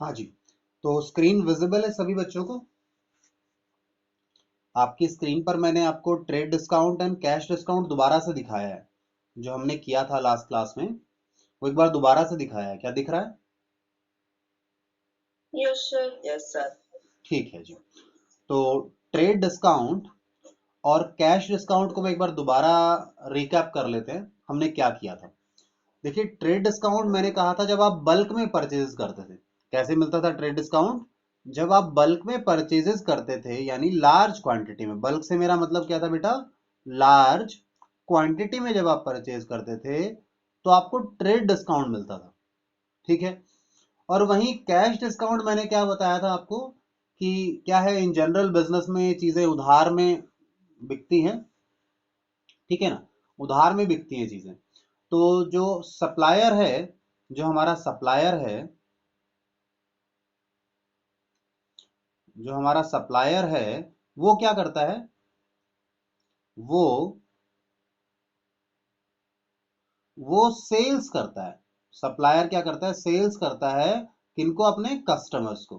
हाँ जी, तो screen visible है सभी बच्चों को? आपकी स्क्रीन पर मैंने आपको trade discount and cash discount दोबारा से दिखाया है। जो हमने किया था लास्ट क्लास में वो एक बार दोबारा से दिखाया है। क्या दिख रहा है? Yes sir. Yes sir. ठीक है जी। तो ट्रेड डिस्काउंट और कैश डिस्काउंट को मैं एक बार दोबारा रिकैप कर लेते हैं, हमने क्या किया था। देखिए, ट्रेड डिस्काउंट मैंने कहा था जब आप बल्क में परचेज करते थे। कैसे मिलता था ट्रेड डिस्काउंट? जब आप बल्क में परचेजेस करते थे, यानी लार्ज क्वांटिटी में। बल्क से मेरा मतलब क्या था बेटा? लार्ज क्वांटिटी में जब आप परचेज करते थे तो आपको ट्रेड डिस्काउंट मिलता था। ठीक है। और वहीं कैश डिस्काउंट मैंने क्या बताया था आपको कि क्या है, इन जनरल बिजनेस में चीजें उधार में बिकती हैं। ठीक है ना? उधार में बिकती हैं चीजें। तो जो सप्लायर है, जो हमारा सप्लायर है, जो हमारा सप्लायर है वो क्या करता है? वो वो सेल्स करता है। सप्लायर क्या करता है? सेल्स करता है। किनको? अपने कस्टमर्स को।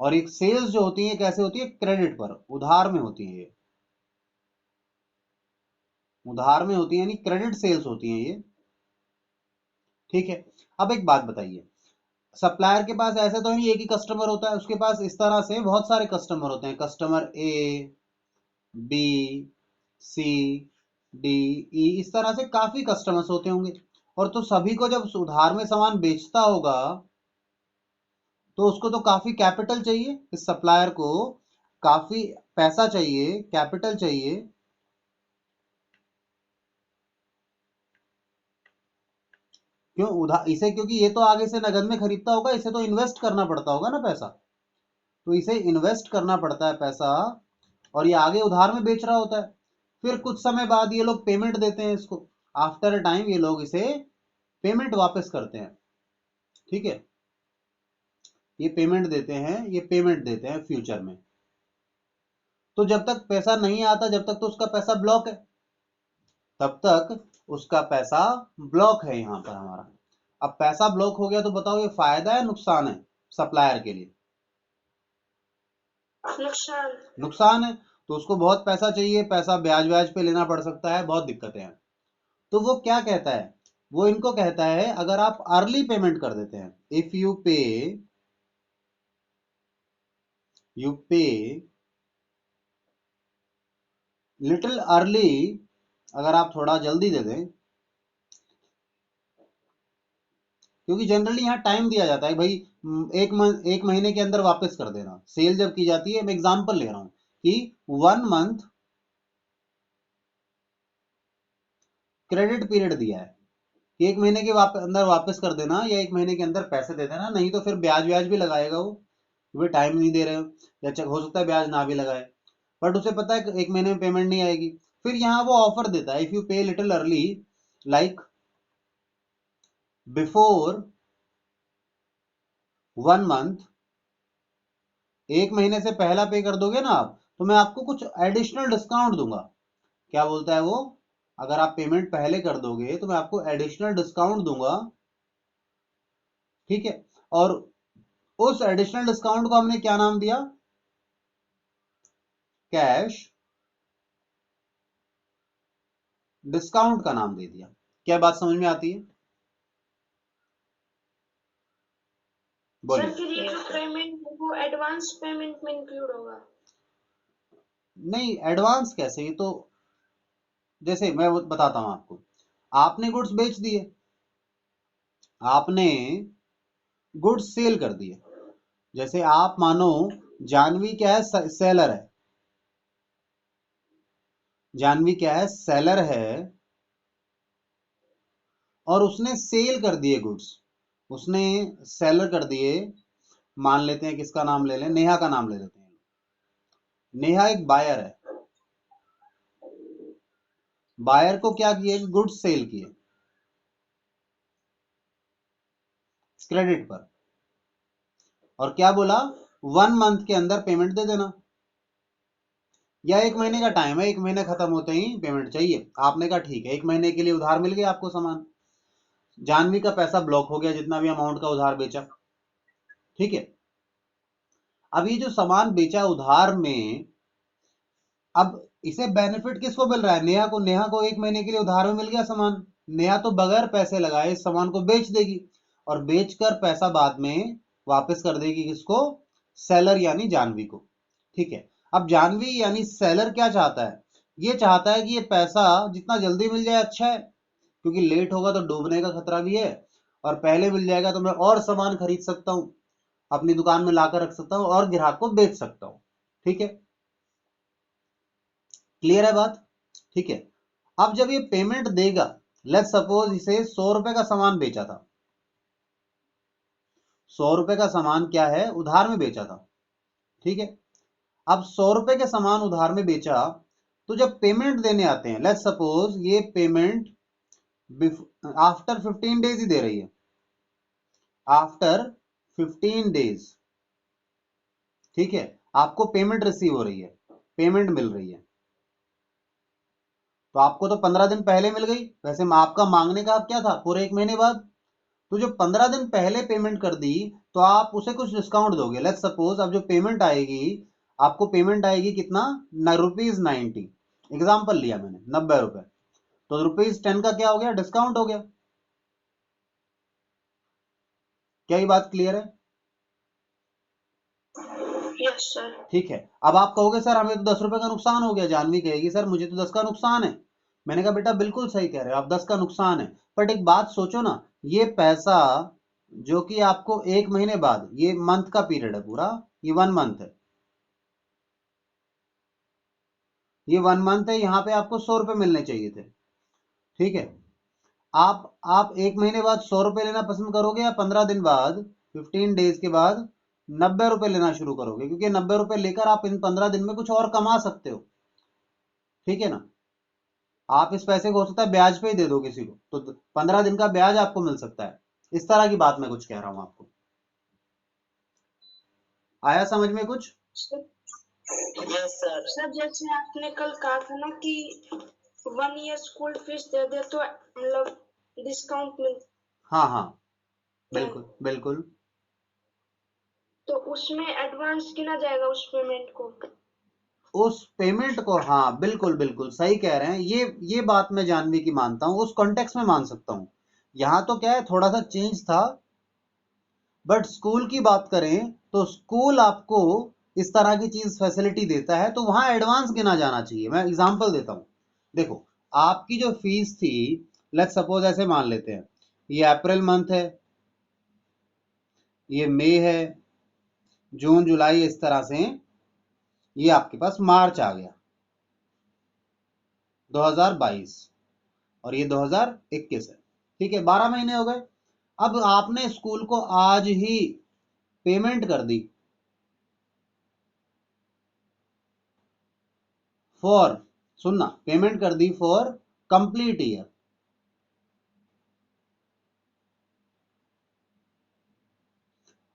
और एक सेल्स जो होती है कैसे होती है? क्रेडिट पर, उधार में होती है ये। उधार में होती है, यानी क्रेडिट सेल्स होती है ये। ठीक है। अब एक बात बताइए, सप्लायर के पास ऐसे तो नहीं एक ही कस्टमर होता है, उसके पास इस तरह से बहुत सारे कस्टमर होते हैं। कस्टमर ए, बी, सी, डी, ई, इस तरह से काफी कस्टमर्स होते होंगे। और तो सभी को जब उधार में सामान बेचता होगा तो उसको तो काफी कैपिटल चाहिए, इस सप्लायर को काफी पैसा चाहिए, कैपिटल चाहिए। क्यों? उधार इसे, क्योंकि ये तो आगे से नगद में खरीदता होगा, इसे तो इन्वेस्ट करना पड़ता होगा ना पैसा। तो इसे इन्वेस्ट करना पड़ता है पैसा, और ये आगे उधार में बेच रहा होता है। फिर कुछ समय बाद ये लोग पेमेंट देते हैं इसको। आफ्टर अ टाइम ये लोग इसे पेमेंट वापस करते हैं। ठीक है। ये पेमेंट देते हैं, ये पेमेंट देते हैं फ्यूचर में। तो जब तक पैसा नहीं आता, जब तक तो उसका पैसा ब्लॉक है। तब तक उसका पैसा ब्लॉक है यहां पर हमारा। अब पैसा ब्लॉक हो गया तो बताओ ये फायदा है नुकसान है सप्लायर के लिए? नुकसान। नुकसान है। तो उसको बहुत पैसा चाहिए, पैसा ब्याज ब्याज पे लेना पड़ सकता है, बहुत दिक्कतें हैं। तो वो क्या कहता है? वो इनको कहता है, अगर आप अर्ली पेमेंट कर देते हैं, इफ यू पे लिटिल अर्ली, अगर आप थोड़ा जल्दी दे दें, क्योंकि जनरली यहाँ टाइम दिया जाता है भाई, एक महीने के अंदर वापस कर देना। सेल जब की जाती है, मैं एग्जांपल ले रहा हूं कि 1 मंथ क्रेडिट पीरियड दिया है कि एक महीने के अंदर वापस कर देना, या एक महीने के अंदर पैसे दे देना, नहीं तो फिर ब्याज ब्याज भी लगाएगा वो। वे टाइम नहीं दे रहे हो, या हो सकता है ब्याज ना भी लगाए, बट उसे पता है कि एक महीने में पेमेंट नहीं आएगी। फिर यहाँ वो ऑफर देता है, इफ यू पे little early, like before 1 month, एक महीने से पहला पे कर दोगे ना आप, तो मैं आपको कुछ एडिशनल डिस्काउंट दूंगा। क्या बोलता है वो? अगर आप पेमेंट पहले कर दोगे तो मैं आपको एडिशनल डिस्काउंट दूंगा। ठीक है। और उस एडिशनल डिस्काउंट को हमने क्या नाम दिया? कैश डिस्काउंट का नाम दे दिया। क्या बात समझ में आती है? सर बोलिए। फिर ये जो पेमेंट है वो एडवांस पेमेंट में इंक्लूड होगा? नहीं, एडवांस कैसे? ये तो जैसे मैं बताता हूं आपको, आपने गुड्स बेच दिए, आपने गुड्स सेल कर दिए। जैसे आप मानो, जानवी क्या है? सेलर है। जानवी क्या है? सेलर है। और उसने सेल कर दिए गुड्स, उसने सेलर कर दिए। मान लेते हैं, किसका नाम ले लें? नेहा का नाम ले लेते हैं। नेहा एक बायर है। बायर को क्या किए? गुड्स सेल किए क्रेडिट पर, और क्या बोला? 1 मंथ के अंदर पेमेंट दे देना, या एक महीने का टाइम है, एक महीने खत्म होते ही पेमेंट चाहिए। आपने कहा ठीक है, एक महीने के लिए उधार मिल गया आपको सामान। जानवी का पैसा ब्लॉक हो गया, जितना भी अमाउंट का उधार बेचा। ठीक है, अब ये जो सामान बेचा उधार में, अब इसे बेनिफिट किसको मिल रहा है? नेहा को। नेहा को 1 महीने के लिए उधार में मिल गया सामान। नेहा तो बगैर पैसे लगाए इस सामान को बेच देगी, और बेचकर पैसा बाद में वापस कर देगी किसको? सेलर यानी जानवी को। ठीक है, अब जानवी यानी सेलर क्या चाहता है? ये चाहता है कि ये पैसा जितना जल्दी मिल जाए अच्छा है, क्योंकि लेट होगा तो डूबने का खतरा भी है, और पहले मिल जाएगा तो मैं और सामान खरीद सकता हूं, अपनी दुकान में लाकर रख सकता हूं और ग्राहक को बेच सकता हूं। ठीक है, क्लियर है बात? ठीक है, अब जब ये पेमेंट देगा, लेट्स सपोज इसे 100 रुपए का सामान बेचा था, 100 रुपए का सामान क्या है? उधार में बेचा था। ठीक है, अब 100 रुपए के सामान उधार में बेचा, तो जब पेमेंट देने आते हैं, लेट्स सपोज ये पेमेंट आफ्टर 15 डेज ही दे रही है, आफ्टर 15 डेज। ठीक है, आपको पेमेंट रिसीव हो रही है, पेमेंट मिल रही है, तो आपको तो 15 दिन पहले मिल गई। वैसे आपका मांगने का क्या था? पूरे 1 महीने बाद। तो जो 15 दिन पहले पेमेंट कर दी, तो आप उसे कुछ डिस्काउंट दोगे। लेट्स सपोज अब जो पेमेंट आएगी, आपको पेमेंट आएगी कितना? ₹90। एग्जाम्पल लिया मैंने, 90 रुपए। तो ₹10 का क्या हो गया? डिस्काउंट हो गया। क्या ये बात क्लियर है? Yes sir. ठीक है, अब आप कहोगे सर हमें तो 10 रुपए का नुकसान हो गया। जानवी कहेगी सर मुझे तो 10 का नुकसान है। मैंने कहा बेटा बिल्कुल सही कह रहे हो आप, 10 का नुकसान है, बट एक बात सोचो ना, ये पैसा जो कि आपको 1 महीने बाद, ये मंथ का पीरियड है पूरा, ये 1 मंथ है, ये 1 मंथ है, यहाँ पे आपको 100 रुपए मिलने चाहिए थे। ठीक है, आप 1 महीने बाद 100 रुपए लेना पसंद करोगे, या 15 दिन बाद, 15 डेज के बाद 90 रुपए लेना शुरू करोगे? क्योंकि 90 रुपए लेकर आप इन 15 दिन में कुछ और कमा सकते हो। ठीक है ना, आप इस पैसे को हो सकता है ब्याज पे ही दे दो किसी को, तो 15 दिन का ब्याज आपको मिल सकता है। इस तरह की बात मैं कुछ कह रहा हूं आपको। आया समझ में कुछ? Yes sir. सर जैसे आपने कल कहा था ना कि 1 ईयर स्कूल फीस दे दे तो मतलब डिस्काउंट मिल। हाँ हाँ, बिल्कुल बिल्कुल। तो उसमें एडवांस गिना जाएगा उस पेमेंट को? उस पेमेंट को, हाँ बिल्कुल बिल्कुल सही कह रहे हैं। ये बात मैं जानवी की मानता हूँ, उस कॉन्टेक्स्ट में मान सकता हूँ। यहाँ तो क्या है, थोड़ा सा चेंज था, बट स्कूल की बात करें तो स्कूल आपको इस तरह की चीज फैसिलिटी देता है, तो वहां एडवांस गिना जाना चाहिए। मैं एग्जांपल देता हूं, देखो आपकी जो फीस थी, लेट्स सपोज ऐसे मान लेते हैं, ये अप्रैल मंथ है, ये मई है, जून जुलाई, इस तरह से ये आपके पास मार्च आ गया 2022, और ये 2021 है। ठीक है, 12 महीने हो गए। अब आपने स्कूल को आज ही पेमेंट कर दी फॉर, सुनना, पेमेंट कर दी फॉर कंप्लीट ईयर।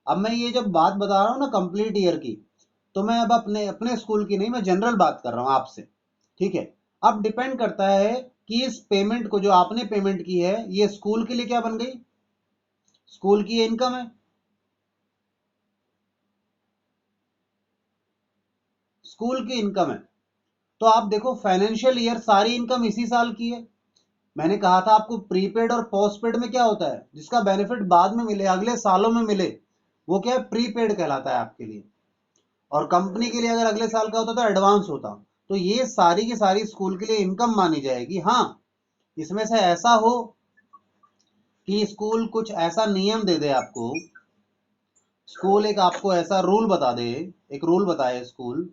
अब मैं ये जब बात बता रहा हूं ना कंप्लीट ईयर की, तो मैं अब अपने अपने स्कूल की नहीं, मैं जनरल बात कर रहा हूं आपसे। ठीक है, अब डिपेंड करता है कि इस पेमेंट को जो आपने पेमेंट की है, ये स्कूल के लिए क्या बन गई? स्कूल की इनकम है, स्कूल की इनकम है। तो आप देखो फाइनेंशियल ईयर सारी इनकम इसी साल की है। मैंने कहा था आपको प्रीपेड और पोस्टपेड में क्या होता है, जिसका बेनिफिट बाद में मिले, अगले सालों में मिले, वो क्या है? प्रीपेड कहलाता है आपके लिए। और कंपनी के लिए अगर अगले साल का होता तो एडवांस होता। तो ये सारी की सारी स्कूल के लिए इनकम मानी जाएगी। हाँ, इसमें से ऐसा हो कि स्कूल कुछ ऐसा नियम दे दे आपको, स्कूल एक आपको ऐसा रूल बता दे, एक रूल बताए स्कूल,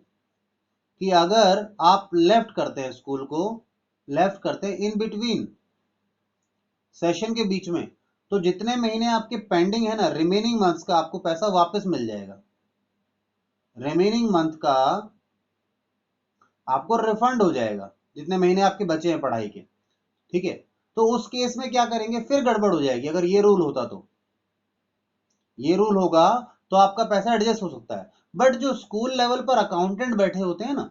कि अगर आप लेफ्ट करते हैं स्कूल को, लेफ्ट करते हैं इन बिटवीन सेशन के बीच में, तो जितने महीने आपके पेंडिंग है ना, रिमेनिंग मंथ्स का आपको पैसा वापस मिल जाएगा। रिमेनिंग मंथ का आपको रिफंड हो जाएगा, जितने महीने आपके बचे हैं पढ़ाई के। ठीक है, तो उस केस में क्या करेंगे? फिर गड़बड़ हो जाएगी। अगर ये रूल होता तो, ये रूल होगा तो आपका पैसा एडजस्ट हो सकता है। बट जो स्कूल लेवल पर अकाउंटेंट बैठे होते हैं ना,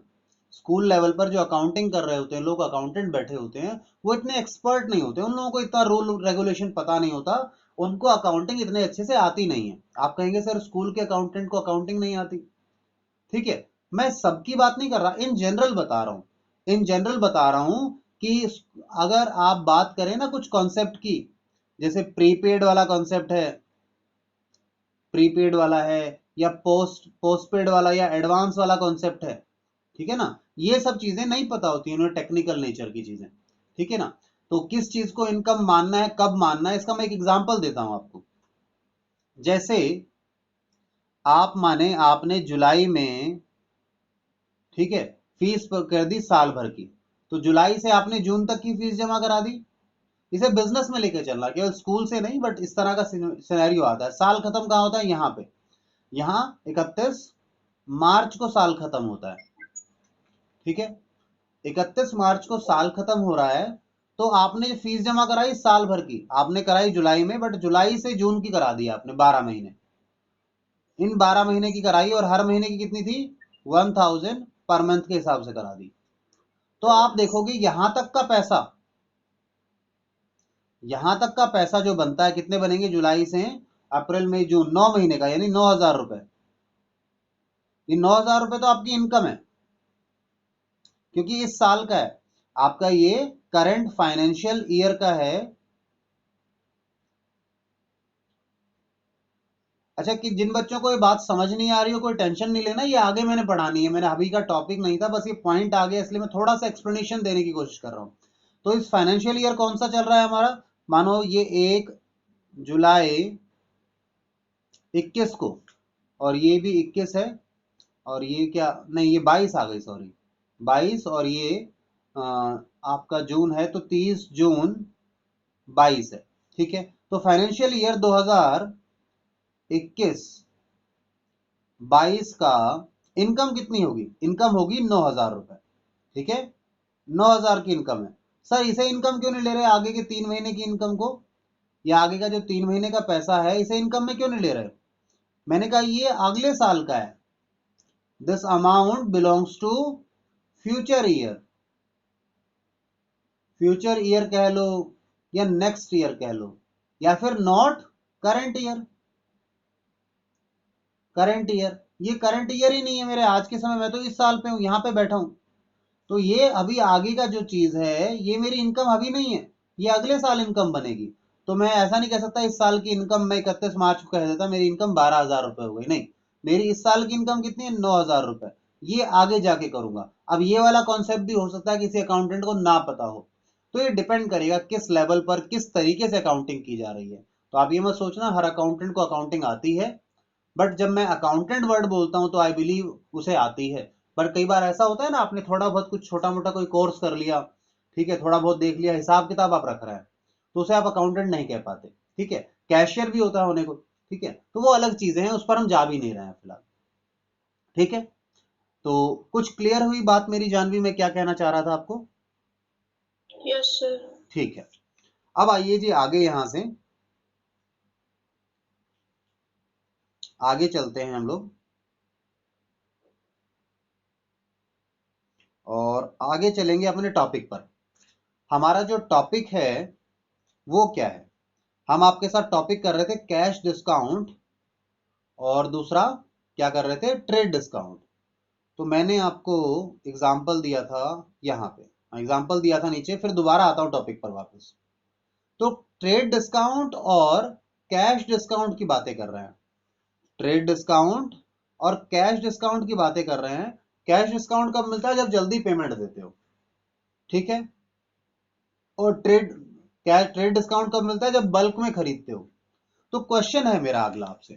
स्कूल लेवल पर जो अकाउंटिंग कर रहे होते हैं लोग, अकाउंटेंट बैठे होते हैं, वो इतने एक्सपर्ट नहीं होते, उन लोगों को इतना रूल रेगुलेशन पता नहीं होता, उनको अकाउंटिंग इतने अच्छे से आती नहीं है। आप कहेंगे सर स्कूल के अकाउंटेंट को अकाउंटिंग नहीं आती, ठीक है, मैं सबकी बात नहीं कर रहा, इन जनरल बता रहा हूं, इन जनरल बता रहा हूं कि अगर आप बात करें ना कुछ कॉन्सेप्ट की, जैसे प्रीपेड वाला कॉन्सेप्ट है, प्रीपेड वाला है, या पोस्टपेड वाला या एडवांस वाला कॉन्सेप्ट है, ठीक है ना, ये सब चीजें नहीं पता होती उन्हें, टेक्निकल नेचर की चीजें, ठीक है ना। तो किस चीज को इनकम मानना है, कब मानना है, इसका मैं एक एग्जांपल देता हूं आपको। जैसे आप माने आपने जुलाई में, ठीक है, फीस कर दी साल भर की, तो जुलाई से आपने जून तक की फीस जमा करा दी। इसे बिजनेस में लेके चलना, केवल स्कूल से नहीं, बट इस तरह का सिनेरियो आता है। साल खत्म कहाँ होता है, यहाँ पे, यहाँ 31 मार्च को साल खत्म होता है, ठीक है, 31 मार्च को साल खत्म हो रहा है, तो आपने जो फीस जमा कराई साल भर की, आपने कराई जुलाई में, बट जुलाई से जून की करा दी आपने 12 महीने, इन 12 महीने की कराई, और हर महीने की कितनी थी, 1000 पर मंथ के हिसाब से करा दी। तो आप देखोगे यहां तक का पैसा, यहां तक का पैसा जो बनता है, कितने बनेंगे, जुलाई से अप्रैल मई जून, 9 महीने का, यानी 9000 रुपए। ये 9000 रुपए तो आपकी इनकम है, क्योंकि इस साल का है आपका, ये करंट फाइनेंशियल ईयर का है। अच्छा, कि जिन बच्चों को ये बात समझ नहीं आ रही हो, कोई टेंशन नहीं लेना, ये आगे मैंने पढ़ानी है, मैंने अभी का टॉपिक नहीं था, बस ये पॉइंट आ गया, इसलिए मैं थोड़ा सा एक्सप्लेनेशन देने की कोशिश कर रहा हूं। तो इस फाइनेंशियल ईयर कौन सा चल रहा है हमारा, मानो ये 1 जुलाई 21 को, और ये भी 21 है, और ये क्या, नहीं ये 22 आ गई, सॉरी 22, और ये आपका जून है, तो 30 जून 22 है, ठीक है। तो फाइनेंशियल ईयर 2021-22 का इनकम कितनी होगी, इनकम होगी 9000 रुपए, ठीक है, 9000 की इनकम है। सर इसे इनकम क्यों नहीं ले रहे, आगे के 3 महीने की इनकम को, या आगे का जो 3 महीने का पैसा है, इसे इनकम में क्यों नहीं ले रहे। मैंने कहा ये अगले साल का है, this amount belongs to future year, future year कह लो, या नेक्स्ट ईयर कह लो, या फिर not current year, current year, ये करंट ईयर ही नहीं है मेरे आज के समय, मैं तो इस साल पे हूं, यहां पे बैठा हूं, तो ये अभी आगे का जो चीज है, ये मेरी इनकम अभी नहीं है, ये अगले साल इनकम बनेगी। तो मैं ऐसा नहीं कह सकता इस साल की इनकम मैं 31 मार्च को कह देता मेरी इनकम 12000 रुपए हो गई, नहीं, मेरी इस साल की इनकम कितनी है, 9000 रुपए, ये आगे जाके करूंगा। अब ये वाला कॉन्सेप्ट भी हो सकता है किसी अकाउंटेंट को ना पता हो, तो ये डिपेंड करेगा किस लेवल पर किस तरीके से अकाउंटिंग की जा रही है। तो आप ये मत सोचना हर अकाउंटेंट को अकाउंटिंग आती है, बट जब मैं अकाउंटेंट वर्ड बोलता हूं तो आई बिलीव उसे आती है। बट कई बार ऐसा होता है ना, आपने थोड़ा बहुत कुछ छोटा मोटा कोई कोर्स कर लिया, ठीक है, थोड़ा बहुत देख लिया, हिसाब किताब आप रख रहे हैं, तो उसे आप अकाउंटेंट नहीं कह पाते, ठीक है, कैशियर भी होता है होने को, ठीक है, तो वो अलग चीजें हैं, उस पर हम जा भी नहीं रहे हैं फिलहाल, ठीक है। तो कुछ क्लियर हुई बात मेरी जानवी, मैं क्या कहना चाह रहा था आपको, यस सर। ठीक है। अब आइए जी आगे, यहां से आगे चलते हैं हम लोग, और आगे चलेंगे अपने टॉपिक पर। हमारा जो टॉपिक है वो क्या है, हम आपके साथ टॉपिक कर रहे थे कैश डिस्काउंट, और दूसरा क्या कर रहे थे, ट्रेड डिस्काउंट। तो मैंने आपको एग्जाम्पल दिया था, यहाँ पे एग्जाम्पल दिया था नीचे, फिर दोबारा आता हूँ टॉपिक पर वापस। तो ट्रेड डिस्काउंट और कैश डिस्काउंट की बातें कर रहे हैं, ट्रेड डिस्काउंट और कैश डिस्काउंट की बातें कर रहे हैं। कैश डिस्काउंट कब मिलता है, जब जल्दी पेमेंट देते हो, ठीक है, और ट्रेड डिस्काउंट कब मिलता है, जब बल्क में खरीदते हो। तो क्वेश्चन है मेरा अगला आपसे,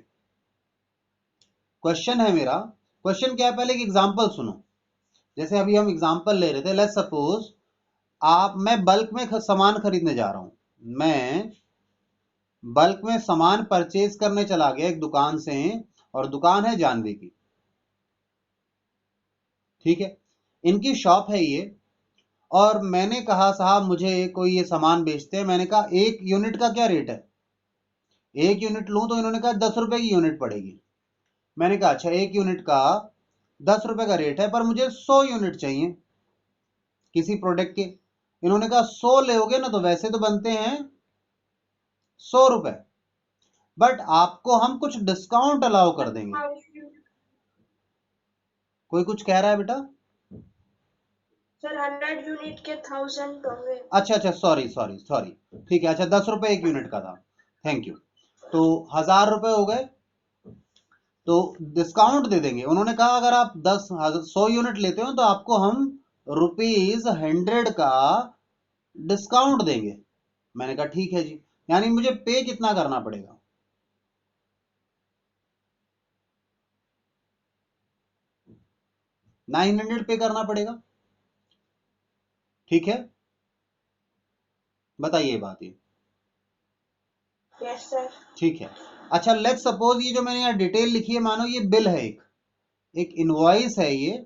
क्वेश्चन है मेरा, क्वेश्चन क्या है, पहले एक एग्जांपल सुनो। जैसे अभी हम एग्जांपल ले रहे थे, लेट्स सपोज मैं बल्क में सामान खरीदने जा रहा हूं, मैं बल्क में सामान परचेज करने चला गया एक दुकान से, और दुकान है जानवी की, ठीक है, इनकी शॉप है ये, और मैंने कहा साहब मुझे कोई ये सामान बेचते हैं, मैंने कहा 1 यूनिट का क्या रेट है, 1 यूनिट लूं, तो इन्होंने कहा 10 रुपए की यूनिट पड़ेगी। मैंने कहा अच्छा 1 यूनिट का ₹10 का रेट है, पर मुझे 100 यूनिट चाहिए किसी प्रोडक्ट के। इन्होंने कहा 100 लोगे ना तो वैसे तो बनते हैं ₹100, बट आपको हम कुछ डिस्काउंट अलाउ कर देंगे। कोई कुछ कह रहा है बेटा? सर 100 यूनिट के 1000 होंगे। अच्छा, सॉरी सॉरी सॉरी, ठीक है। अच्छा, ₹10 एक यूनिट का था, थैंक यू। तो ₹1000 हो गए, तो डिस्काउंट दे देंगे। उन्होंने कहा अगर आप 100 यूनिट लेते हो तो आपको हम ₹100 का डिस्काउंट देंगे। मैंने कहा ठीक है जी। यानी मुझे पे कितना करना पड़ेगा? 900 पे करना पड़ेगा, ठीक है? बताइए बात ये। Yes sir. ठीक है। अच्छा, लेट्स सपोज ये जो मैंने यहाँ डिटेल लिखी है, मानो ये बिल है, एक इनवॉइस है ये।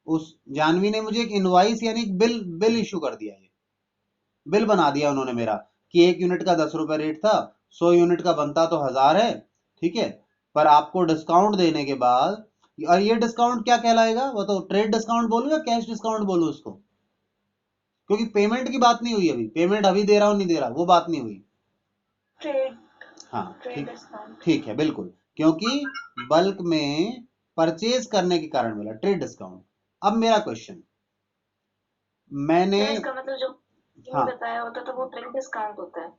उस जानवी ने मुझे एक इनवॉइस यानी एक बिल इशू कर दिया, ये बिल बना दिया उन्होंने मेरा कि 1 यूनिट का ₹10 रेट था, 100 यूनिट का बनता तो 1000 है, ठीक है? पर आपको डिस्काउंट देने के बाद, और ये डिस्काउंट क्या कहलाएगा? वो तो ट्रेड डिस्काउंट बोलूं या कैश डिस्काउंट बोलूं उसको? क्योंकि पेमेंट की बात नहीं हुई अभी, पेमेंट अभी दे रहा हूं नहीं दे रहा वो बात नहीं हुई। ट्रेड हाँ ट्रेड ठीक, डिस्काउंट। ठीक है, बिल्कुल, क्योंकि बल्क में परचेज करने के कारण मिला ट्रेड डिस्काउंट। अब मेरा क्वेश्चन, मैंने, सर इसका मतलब जो नहीं हाँ बताया होता तो वो ट्रेड डिस्काउंट होता है।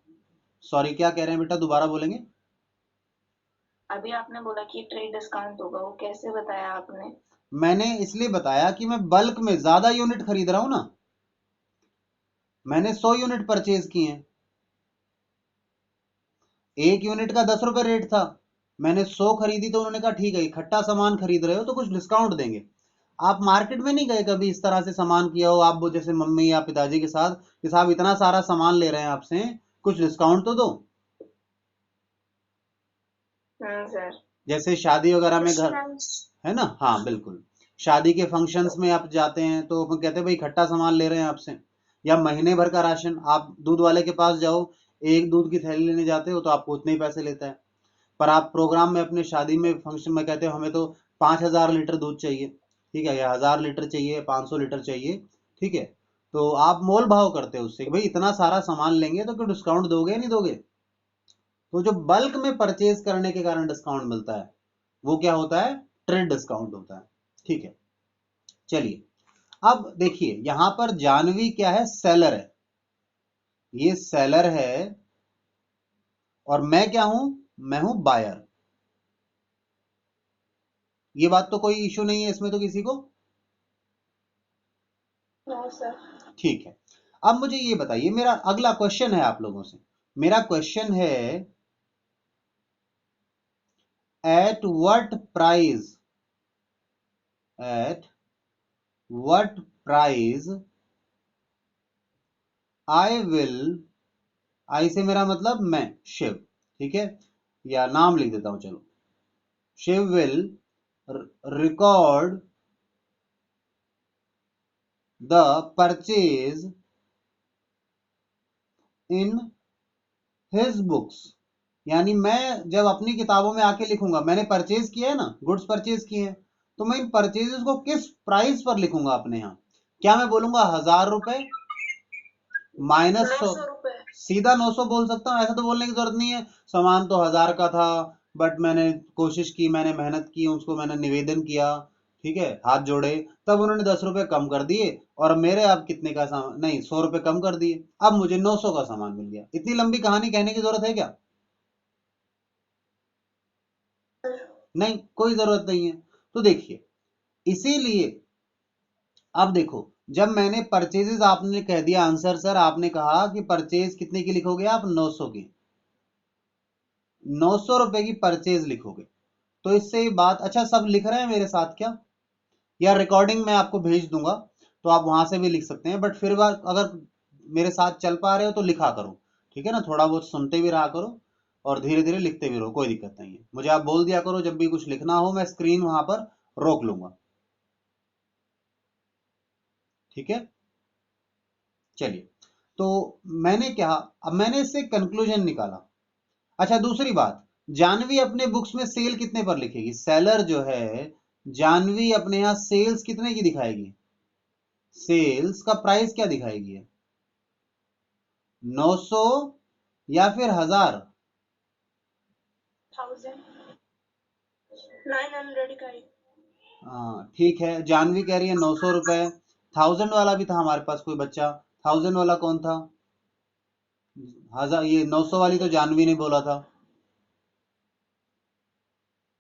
सॉरी, क्या कह रहे हैं बेटा, दोबारा बोलेंगे? अभी आपने बोला कि ट्रेड डिस्काउंट होगा, वो कैसे बताया आपने? मैंने इसलिए बताया कि मैं बल्क में ज्यादा यूनिट खरीद रहा हूं ना, मैंने 100 यूनिट परचेज किए हैं, 1 यूनिट का ₹10 रेट था, मैंने 100 खरीदी, तो उन्होंने कहा ठीक है, इकट्ठा सामान खरीद रहे हो तो कुछ डिस्काउंट देंगे। आप मार्केट में नहीं गए कभी इस तरह से सामान किया हो आप, वो जैसे मम्मी या पिताजी के साथ कि साहब इतना सारा सामान ले रहे हैं आपसे, कुछ डिस्काउंट तो दो? सर। जैसे शादी वगैरह में कुछ घर, टाइम्स। है ना, हाँ बिल्कुल, शादी के फंक्शंस में आप जाते हैं तो वो कहते हैं भाई इकट्ठा सामान ले रहे हैं आपसे, या महीने भर का राशन। आप दूध वाले के पास जाओ, एक दूध की थैली लेने जाते हो तो आपको उतने ही पैसे लेता है, पर आप प्रोग्राम में अपने शादी में फंक्शन में कहते हो हमें तो 5000 लीटर दूध चाहिए, ठीक है, या 1000 लीटर चाहिए, 500 लीटर चाहिए, ठीक है, तो आप मोल भाव करते हो उससे कि भाई इतना सारा सामान लेंगे तो क्यों डिस्काउंट दोगे या नहीं दोगे? तो जो बल्क में परचेज करने के कारण डिस्काउंट मिलता है वो क्या होता है? ट्रेड डिस्काउंट होता है, ठीक है। चलिए, अब देखिए यहां पर जानवी क्या है? सेलर है, ये सेलर है, और मैं क्या हूं? मैं हूं बायर। ये बात तो कोई इशू नहीं है इसमें तो किसी को? No sir. ठीक है। अब मुझे ये बताइए, मेरा अगला क्वेश्चन है आप लोगों से, मेरा क्वेश्चन है, at what price, at what price I will, I say मेरा मतलब मैं, शिव, ठीक है, या नाम लिख देता हूं चलो, Shiv will record the purchase in his books. यानी मैं जब अपनी किताबों में आके लिखूंगा, मैंने परचेज किया है ना, गुड्स परचेज किए हैं, तो मैं इन परचेजेस को किस प्राइस पर लिखूंगा अपने यहाँ? क्या मैं बोलूंगा ₹1000 माइनस 100? 900 रुपए। सीधा 900 बोल सकता हूँ, ऐसा तो बोलने की जरूरत नहीं है। सामान तो 1000 का था, बट मैंने कोशिश की, मैंने मेहनत की, उसको मैंने निवेदन किया, ठीक है, हाथ जोड़े, तब उन्होंने ₹10 कम कर दिए, और मेरे अब कितने का सामान, नहीं, ₹100 कम कर दिए, अब मुझे 900 का सामान मिल गया। इतनी लंबी कहानी कहने की जरूरत है क्या? नहीं, कोई जरूरत नहीं है। तो देखिए, इसीलिए अब देखो, जब मैंने परचेजेस, आपने कह दिया आंसर सर, आपने कहा कि परचेज कितने की लिखोगे आप? 900 की, ₹900 की परचेज लिखोगे, तो इससे ये बात, अच्छा सब लिख रहे हैं मेरे साथ क्या? या रिकॉर्डिंग मैं आपको भेज दूंगा तो आप वहां से भी लिख सकते हैं, बट फिर बार अगर मेरे साथ चल पा रहे हो तो लिखा करो, ठीक है ना, थोड़ा बहुत सुनते भी रहा करो और धीरे धीरे लिखते भी रहो, कोई दिक्कत नहीं है। मुझे आप बोल दिया करो जब भी कुछ लिखना हो, मैं स्क्रीन वहां पर रोक लूंगा, ठीक है। चलिए, तो मैंने क्या, अब मैंने इससे कंक्लूजन निकाला। अच्छा, दूसरी बात, जानवी अपने बुक्स में सेल कितने पर लिखेगी? सेलर जो है जानवी अपने यहां सेल्स कितने की दिखाएगी? सेल्स का प्राइस क्या दिखाएगी? 900 या फिर 1000? 900 का ही। हाँ ठीक है, जानवी कह रही है 900 रुपए। 1000 वाला भी था हमारे पास कोई बच्चा। 1000 वाला कौन था? 1000, ये 900 वाली तो जानवी ने बोला था।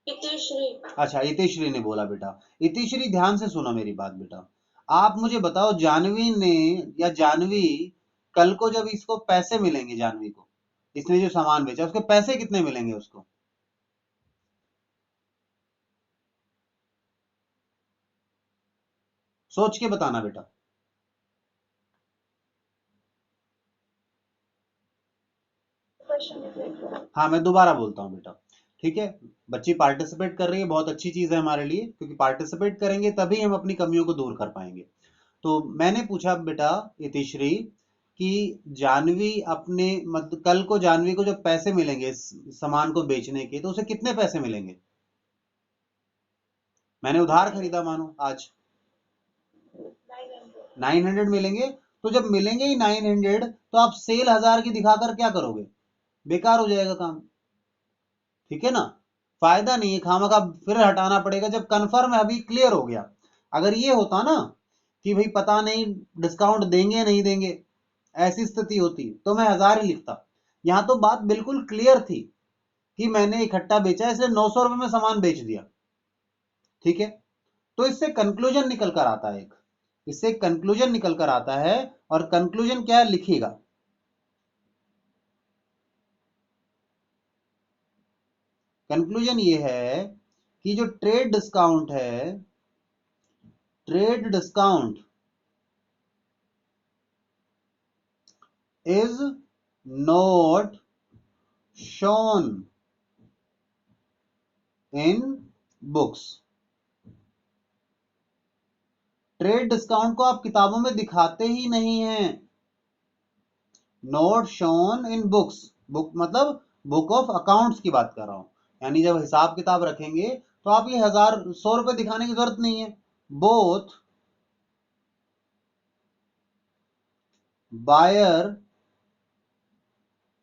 इतिश्री। अच्छा, इतिश्री ने बोला। बेटा इतिश्री ध्यान से सुनो मेरी बात बेटा। आप मुझे बताओ, जानवी ने या जानवी कल को जब इसको पैसे मिलेंगे, जानवी को इसने जो सामान बेचा उसके पैसे कितने मिलेंगे उसको? सोच के बताना बेटा। हाँ मैं दोबारा बोलता हूँ बेटा, ठीक है। बच्ची पार्टिसिपेट कर रही है, बहुत अच्छी चीज है हमारे लिए, क्योंकि पार्टिसिपेट करेंगे तभी हम अपनी कमियों को दूर कर पाएंगे। तो मैंने पूछा बेटा इतिश्री कि जानवी अपने मतलब कल को जानवी को जब पैसे मिलेंगे इस सामान को बेचने के, तो उसे कितने पैसे मिलेंगे? मैंने उधार खरीदा मानो आज, 900 मिलेंगे। तो जब मिलेंगे ही 900, तो आप सेल 1000 की दिखाकर क्या करोगे? बेकार हो जाएगा काम, ठीक है ना। फायदा नहीं है, खामखा फिर हटाना पड़ेगा। जब कंफर्म है, अभी क्लियर हो गया। अगर ये होता ना कि भाई पता नहीं डिस्काउंट देंगे नहीं देंगे, ऐसी स्थिति होती तो मैं 1000 ही लिखता। यहां तो बात बिल्कुल क्लियर थी कि मैंने इकट्ठा बेचा, इसलिए 900 रुपए में सामान बेच दिया, ठीक है। तो इससे कंक्लूजन निकल कर आता है, एक इससे कंक्लूजन निकल कर आता है। और कंक्लूजन क्या है लिखिएगा। कंक्लूजन ये है कि जो ट्रेड डिस्काउंट है, trade discount is not shown in books। Trade discount को आप किताबों में दिखाते ही नहीं हैं। Not shown in books, book मतलब बुक ऑफ अकाउंट्स की बात कर रहा हूं। यानी जब हिसाब किताब रखेंगे तो आप ये 1000 100 रुपए दिखाने की जरूरत नहीं है। बोथ बायर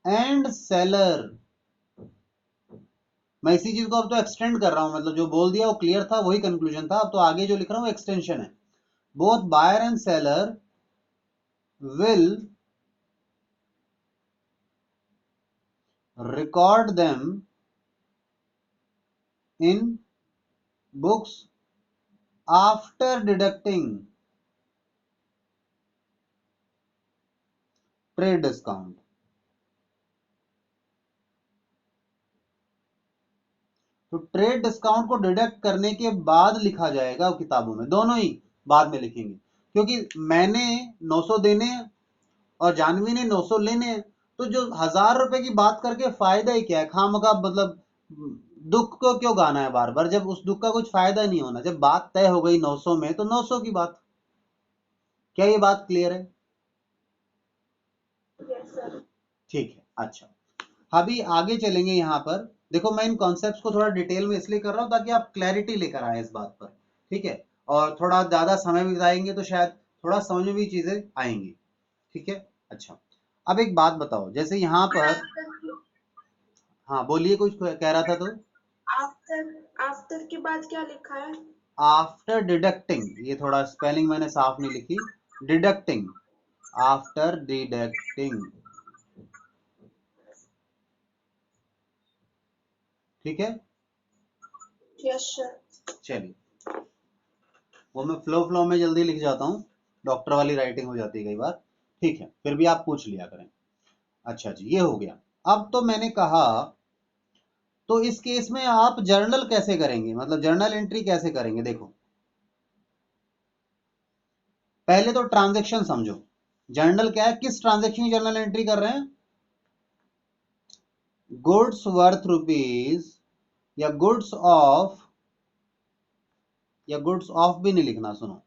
एंड सेलर, मैं इसी चीज को अब तो एक्सटेंड कर रहा हूं, मतलब जो बोल दिया वो क्लियर था, वही कंक्लूजन था। अब तो आगे जो लिख रहा हूं एक्सटेंशन है। Both buyer and seller will record them in books after deducting trade discount। तो ट्रेड डिस्काउंट को डिडक्ट करने के बाद लिखा जाएगा किताबों में, दोनों ही बाद में लिखेंगे, क्योंकि मैंने 900 देने हैं और जानवी ने 900 लेने हैं। तो जो 1000 रुपए की बात करके फायदा ही क्या है, खामखा मतलब दुख को क्यों गाना है बार बार, जब उस दुख का कुछ फायदा नहीं होना। जब बात तय हो गई 900 में, तो 900 की बात। क्या ये बात क्लियर है? ठीक है, अच्छा। अभी आगे चलेंगे। यहां पर देखो, मैं इन कॉन्सेप्ट्स को थोड़ा डिटेल में इसलिए कर रहा हूं ताकि आप क्लैरिटी लेकर आए इस बात पर, ठीक है। और थोड़ा ज्यादा समय बिताएंगे तो शायद थोड़ा समझ में भी चीजें आएंगी, ठीक है। अच्छा, अब एक बात बताओ, जैसे यहां पर, हाँ बोलिए, कुछ कह रहा था तो। आफ्टर आफ्टर के बाद क्या लिखा है? आफ्टर डिडक्टिंग, ये थोड़ा स्पेलिंग मैंने साफ नहीं लिखी। डिडक्टिंग, आफ्टर डिडक्टिंग, ठीक है। Yes sir. चलिए, वो मैं फ्लो फ्लो में जल्दी लिख जाता हूँ, डॉक्टर वाली राइटिंग हो जाती है कई बार, ठीक है। फिर भी आप पूछ लिया करें। अच्छा जी, ये हो गया। अब तो मैंने कहा, तो इस केस में आप जर्नल कैसे करेंगे, मतलब जर्नल एंट्री कैसे करेंगे? देखो, पहले तो ट्रांजैक्शन समझो। जर्नल क्या है, किस ट्रांजैक्शन की जर्नल एंट्री कर रहे हैं? गुड्स वर्थ रुपीज, या गुड्स ऑफ, या गुड्स ऑफ भी नहीं लिखना, सुनो,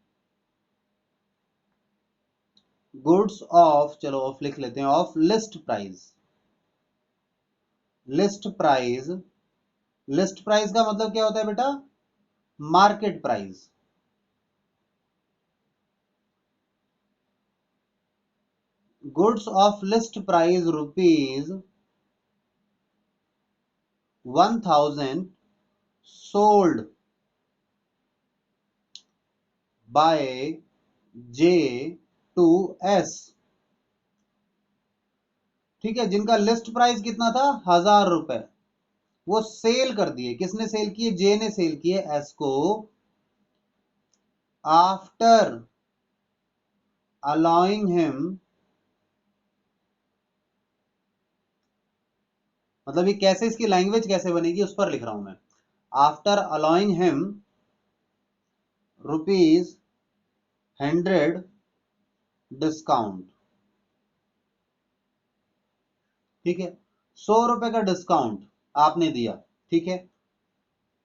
गुड्स ऑफ, चलो ऑफ लिख लेते हैं, of list price. List price, list price का मतलब क्या होता है बेटा? Market price. Goods of list price rupees 1000 sold by J to S. ठीक है, जिनका लिस्ट प्राइस कितना था 1000 रुपए, वो सेल कर दिए। किसने सेल किए? जे ने सेल किए एस को, आफ्टर अलाउइंग हिम, मतलब ये कैसे, इसकी लैंग्वेज कैसे बनेगी उस पर लिख रहा हूं मैं। After allowing him ₹100 discount. ठीक है, 100 रुपए का डिस्काउंट आपने दिया। ठीक है,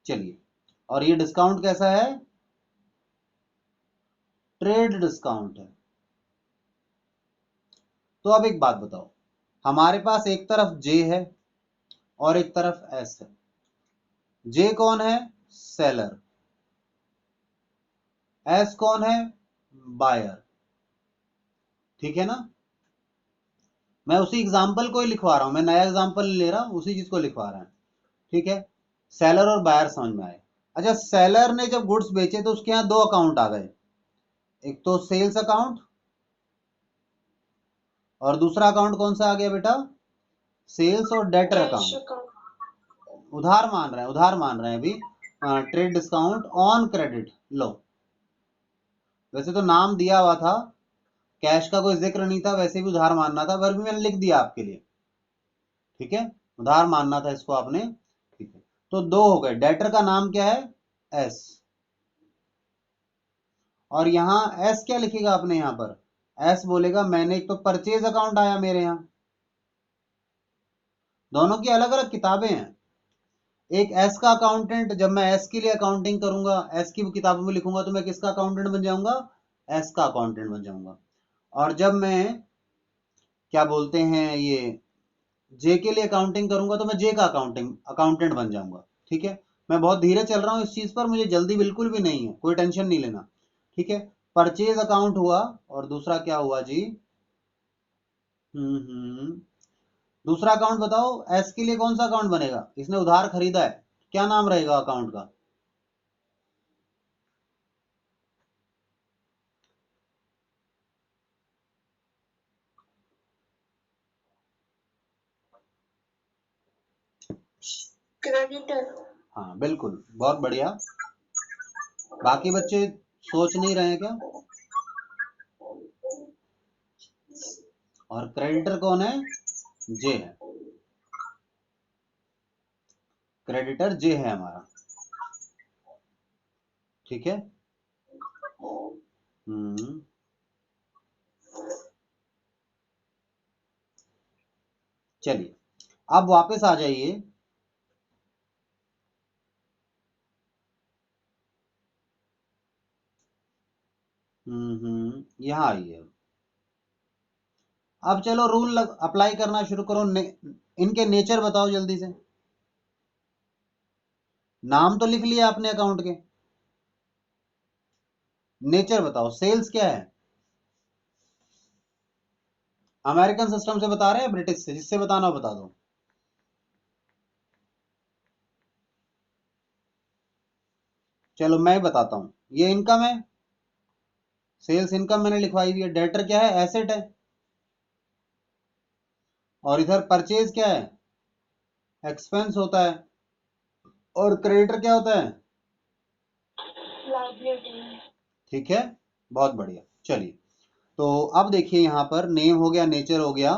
चलिए, और ये डिस्काउंट कैसा है? ट्रेड डिस्काउंट है। तो अब एक बात बताओ, हमारे पास एक तरफ जे है और एक तरफ एस है। जे कौन है? सेलर। एस कौन है? बायर। ठीक है ना? मैं उसी एग्जाम्पल को ही लिखवा रहा हूं, मैं नया एग्जाम्पल ले रहा हूं, उसी चीज को लिखवा रहा है। ठीक है, सेलर और बायर समझ में आए। अच्छा, सेलर ने जब गुड्स बेचे तो उसके यहां दो अकाउंट आ गए, एक तो सेल्स अकाउंट और दूसरा अकाउंट कौन सा आ गया बेटा? सेल्स और डेटर कैश अकाउंट। अकाउंट। उधार मान रहे हैं, उधार मान रहे हैं अभी। Trade discount on credit. लो, वैसे तो नाम दिया हुआ था, कैश का कोई जिक्र नहीं था, वैसे भी उधार मानना था, पर भी मैंने लिख दिया आपके लिए। ठीक है, उधार मानना था इसको आपने। ठीक है, तो दो हो गए। डेटर का नाम क्या है? एस। और यहां एस क्या लिखेगा आपने? यहां पर एस बोलेगा मैंने, एक तो परचेज अकाउंट आया मेरे यहां, दोनों की अलग अलग किताबें हैं। एक एस का अकाउंटेंट, जब मैं एस के लिए अकाउंटिंग करूंगा, एस की किताबों में लिखूंगा, तो मैं किसका अकाउंटेंट बन जाऊंगा? एस का अकाउंटेंट बन जाऊंगा। और जब मैं क्या बोलते हैं ये जे के लिए अकाउंटिंग करूंगा, तो मैं जे का अकाउंटेंट बन जाऊंगा। ठीक है, मैं बहुत धीरे चल रहा हूं इस चीज पर, मुझे जल्दी बिल्कुल भी नहीं है, कोई टेंशन नहीं लेना। ठीक है, परचेज अकाउंट हुआ और दूसरा क्या हुआ जी? हम्म, दूसरा अकाउंट बताओ, एस के लिए कौन सा अकाउंट बनेगा? इसने उधार खरीदा है, क्या नाम रहेगा अकाउंट का? क्रेडिटर। हाँ बिल्कुल, बहुत बढ़िया। बाकी बच्चे सोच नहीं रहे हैं क्या? और क्रेडिटर कौन है? जे है। क्रेडिटर जे है हमारा। ठीक है। हम्म, चलिए, अब वापस आ जाइए। यहां आइए। अब चलो रूल अप्लाई करना शुरू करो। इनके नेचर बताओ जल्दी से। नाम तो लिख लिया आपने अकाउंट के, नेचर बताओ। सेल्स क्या है? अमेरिकन सिस्टम से बता रहे हैं, ब्रिटिश से? जिससे बताना हो बता दो। चलो मैं बताता हूं, ये इनकम है, सेल्स इनकम मैंने लिखवाई हुई है। डेटर क्या है? एसेट है। और इधर परचेज क्या है? एक्सपेंस होता है। और क्रेडिटर क्या होता है? लाइबिलिटी। ठीक है, बहुत बढ़िया। चलिए, तो अब देखिए, यहां पर नेम हो गया, नेचर हो गया।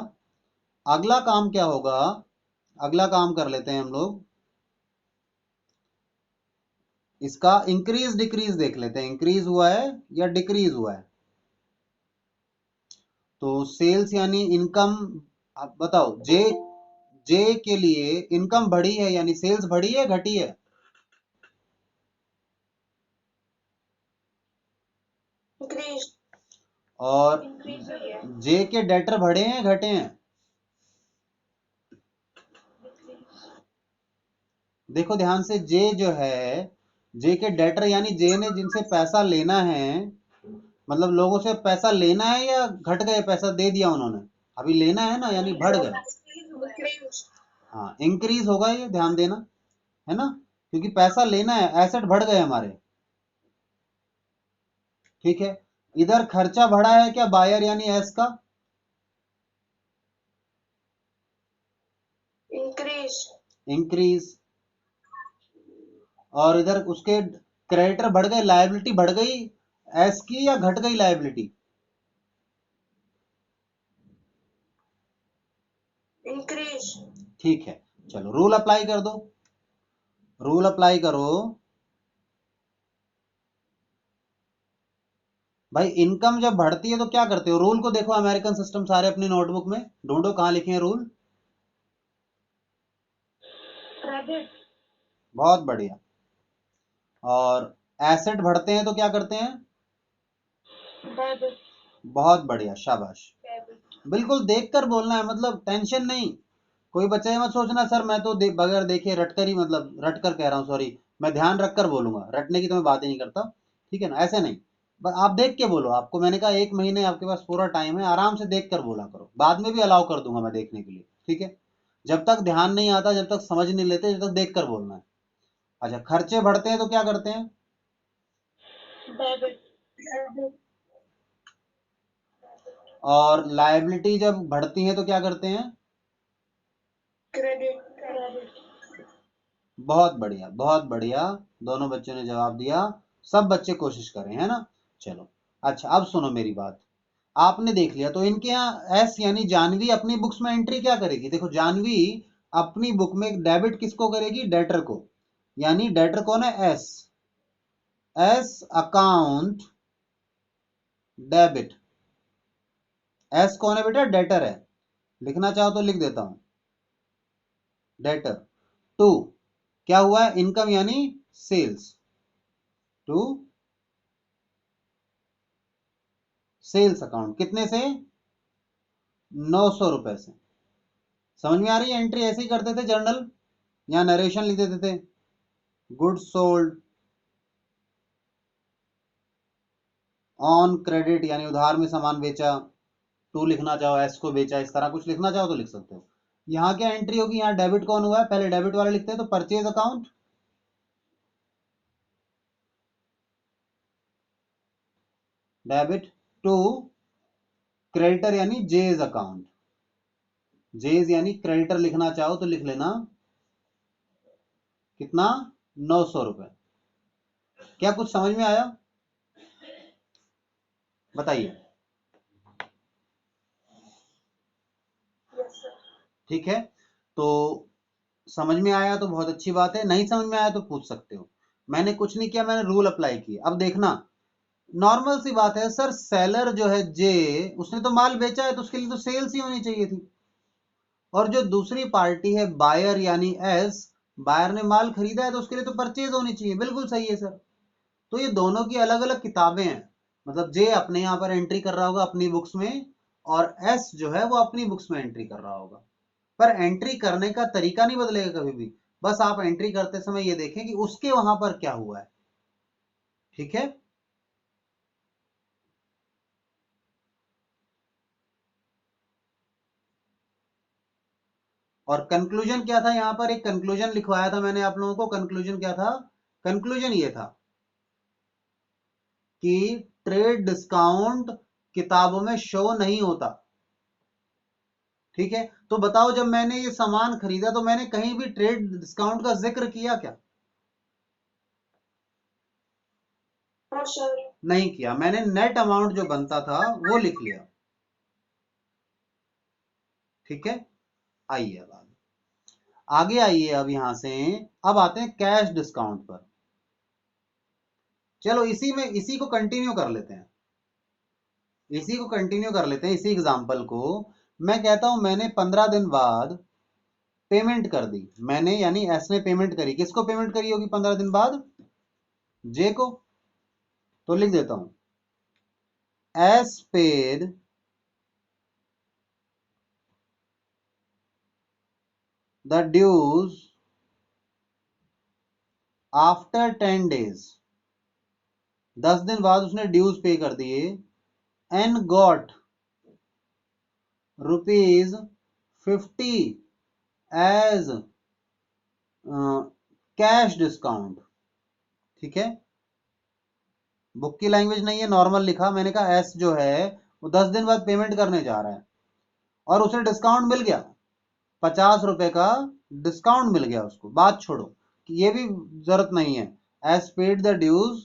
अगला काम क्या होगा? अगला काम कर लेते हैं हम लोग, इसका इंक्रीज डिक्रीज देख लेते हैं। इंक्रीज हुआ है या डिक्रीज हुआ है? तो सेल्स यानी इनकम। आप बताओ, जे जे के लिए इनकम बढ़ी है यानी सेल्स बढ़ी है घटी है? इंक्रीज। और इंक्रीज हुई है। जे के डेटर बढ़े हैं घटे हैं? देखो ध्यान से, जे जो है जे के डेटर यानी जे ने जिनसे पैसा लेना है, मतलब लोगों से पैसा लेना है या घट गए, पैसा दे दिया उन्होंने, अभी लेना है ना, यानी बढ़ गए। increase, हाँ, इंक्रीज होगा, ये ध्यान देना, है ना, क्योंकि पैसा लेना है, एसेट बढ़ गए हमारे। ठीक है, इधर खर्चा बढ़ा है क्या, बायर यानी एस का, increase, इंक्रीज। और इधर उसके क्रेडिटर बढ़ गए, लायबिलिटी बढ़ गई एस की या घट गई लायबिलिटी, increase, ठीक है। चलो रूल अप्लाई कर दो, रूल अप्लाई करो भाई। इनकम जब बढ़ती है तो क्या करते हो, रूल को देखो, अमेरिकन सिस्टम सारे अपनी नोटबुक में ढूंढो, कहां लिखे हैं रूल। credit, बहुत बढ़िया। और एसेट बढ़ते हैं तो क्या करते हैं, debit, बहुत बढ़िया, शाबाश। debit, बिल्कुल देख कर बोलना है, मतलब टेंशन नहीं। कोई बच्चा ये मत सोचना सर मैं तो बगैर देखे रट कर ही, मतलब रट कर कह रहा हूँ, सॉरी, मैं ध्यान रख कर बोलूंगा, रटने की तो मैं बात ही नहीं करता, ठीक है ना, ऐसे नहीं। बस आप देख के बोलो, आपको मैंने कहा 1 महीने आपके पास पूरा टाइम है, आराम से देख कर बोला करो, बाद में भी अलाउ कर दूंगा मैं देखने के लिए, ठीक है। जब तक ध्यान नहीं आता, जब तक समझ नहीं लेते, जब तक देख कर बोलना है। अच्छा, खर्चे बढ़ते हैं तो क्या करते हैं, debit, debit, और लायबिलिटी जब बढ़ती है तो क्या करते हैं, credit, credit, बहुत बढ़िया, बहुत बढ़िया। दोनों बच्चों ने जवाब दिया, सब बच्चे कोशिश करें, है ना। चलो, अच्छा अब सुनो मेरी बात। आपने देख लिया तो इनके यहाँ एस यानी जानवी अपनी बुक्स में एंट्री क्या करेगी, देखो जानवी अपनी बुक में डेबिट किसको करेगी, डेटर को, यानी डेटर कौन है, S, S account debit. S कौन है बेटा, डेटर है, लिखना चाहो तो लिख देता हूं, डेटर। टू, क्या हुआ है, इनकम यानी सेल्स, टू सेल्स अकाउंट, कितने से, 900 रुपए से। समझ में आ रही है, एंट्री ऐसे ही करते थे जर्नल, या नरेशन लिख देते थे, गुड्स सोल्ड ऑन क्रेडिट यानी उधार में सामान बेचा, टू लिखना चाहो, एस को बेचा, इस तरह कुछ लिखना चाहो तो लिख सकते हो। यहाँ क्या एंट्री होगी, यहाँ डेबिट कौन हुआ है, पहले डेबिट वाला लिखते हैं, तो purchase account, debit. To creditor यानी जेज अकाउंट, जेज यानी क्रेडिटर लिखना चाहो तो लिख लेना, कितना, 900 रुपए। क्या कुछ समझ में आया, बताइए। yes sir, ठीक है, तो समझ में आया तो बहुत अच्छी बात है, नहीं समझ में आया तो पूछ सकते हो। मैंने कुछ नहीं किया, मैंने रूल अप्लाई किया। अब देखना, नॉर्मल सी बात है सर, सेलर जो है जे, उसने तो माल बेचा है तो उसके लिए तो सेल्स ही होनी चाहिए थी। और जो दूसरी पार्टी है बायर यानी एस, बायर ने माल खरीदा है तो उसके लिए तो परचेज होनी चाहिए, बिल्कुल सही है सर। तो ये दोनों की अलग अलग किताबें हैं, मतलब जे अपने यहाँ पर एंट्री कर रहा होगा अपनी बुक्स में, और एस जो है वो अपनी बुक्स में एंट्री कर रहा होगा, पर एंट्री करने का तरीका नहीं बदलेगा कभी भी। बस आप एंट्री करते समय ये देखें कि उसके वहां पर क्या हुआ है, ठीक है। और कंक्लूजन क्या था, यहां पर एक कंक्लूजन लिखवाया था मैंने आप लोगों को, कंक्लूजन क्या था, कंक्लूजन ये था कि ट्रेड डिस्काउंट किताबों में शो नहीं होता, ठीक है। तो बताओ, जब मैंने ये सामान खरीदा तो मैंने कहीं भी ट्रेड डिस्काउंट का जिक्र किया क्या, no sir, नहीं किया, मैंने नेट अमाउंट जो बनता था वो लिख लिया, ठीक है। आइए अब आगे आइए, अब यहां से अब आते हैं कैश डिस्काउंट पर। चलो इसी में इसी को कंटिन्यू कर लेते हैं, इसी को कंटिन्यू कर लेते हैं, इसी एग्जांपल को। मैं कहता हूं मैंने 15 दिन बाद पेमेंट कर दी, मैंने यानी एस ने पेमेंट करी, किसको पेमेंट करी होगी 15 दिन बाद, जे को। तो लिख देता हूं, S paid the dues after 10 days, 10 दिन बाद उसने ड्यूज पे कर दिए, and got ₹50 as cash discount. ठीक है, बुक की लैंग्वेज नहीं है, नॉर्मल लिखा, मैंने कहा एस जो है वो 10 दिन बाद पेमेंट करने जा रहा है और उसे डिस्काउंट मिल गया, ₹50 का डिस्काउंट मिल गया उसको। बात छोड़ो कि ये भी जरूरत नहीं है, एस पेड द ड्यूज,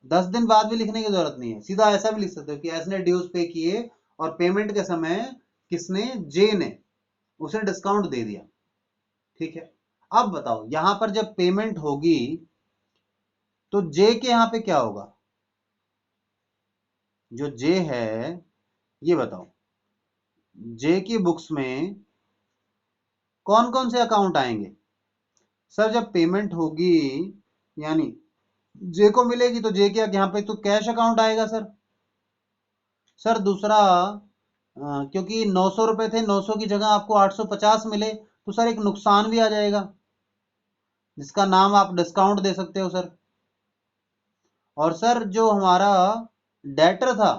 10 दिन बाद भी लिखने की जरूरत नहीं है, सीधा ऐसा भी लिख सकते हो कि एस ने ड्यूज पे किए और पेमेंट के समय किसने, जे ने उसे डिस्काउंट दे दिया। ठीक है, अब बताओ यहां पर जब पेमेंट होगी तो जे के यहां पे क्या होगा, जो जे है ये बताओ, जे की बुक्स में कौन कौन से अकाउंट आएंगे। सर जब पेमेंट होगी यानी जे को मिलेगी तो जे के यहां पे तो कैश अकाउंट आएगा सर। सर दूसरा क्योंकि 900 रुपए थे, 900 की जगह आपको 850 मिले तो सर एक नुकसान भी आ जाएगा जिसका नाम आप डिस्काउंट दे सकते हो सर। और सर जो हमारा डेटर था